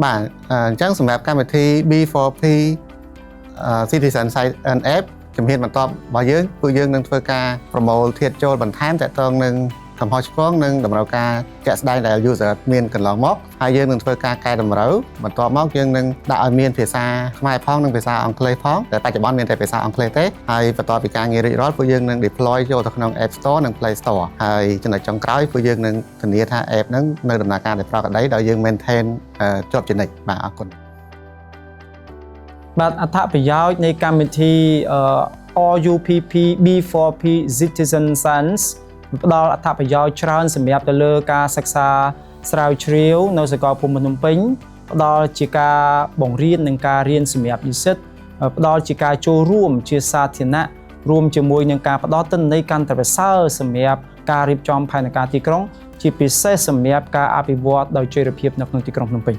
បាទអញ្ចឹងសម្រាប់កម្មវិធី B4P Citizen Site and App ជំហានបន្ទាប់របស់យើងពួកយើងនឹងធ្វើការប្រមូលធាតុចូលបន្ថែមតាក់ទងនឹងកំហុសឆ្គងនិងតម្រូវការជាក់ស្ដែងដែល user មានកន្លងមកហើយយើងនឹងធ្វើការកែតម្រូវបន្ទាប់មកយើងនឹងដាក់ឲ្យមានភាសាខ្មែរផងនិងភាសាអង់គ្លេសផងតែបច្ចុប្បន្នមានតែភាសាអង់គ្លេសទេហើយបន្ទាប់ពីការងាររួចរាល់ពួកយើងនឹង deploy ចូលទៅក្នុង App Store និង Play Store ហើយចំណុចចុងក្រោយពួកយើងនឹងធានាថា app ហ្នឹងនៅដំណើរការដោយប្រក្រតីដោយយើង maintain ជាប់ជានិច្ចបាទអរគុណបាទអត្ថប្រយោជន៍នៃកម្មវិធី RUPP B4P Citizen Science ផ្ដល់អត្ថប្រយោជន៍ច្រើនសម្រាប់ទៅលើការសិក្សាស្រាវជ្រាវនៅសាកលភូមិភ្នំពេញផ្ដល់ជាការបង្រៀននិងការរៀនសម្រាប់និស្សិតផ្ដល់ជាការចូលរួមជាសាធារណៈរួមជាមួយនឹងការផ្ដល់ទិន្នន័យកាន់តែប្រសើរសម្រាប់ការរៀបចំផែនការទីក្រុងជាពិសេសសម្រាប់ការអភិវឌ្ឍដោយចីរភាពនៅក្នុងទីក្រុងភ្នំពេញ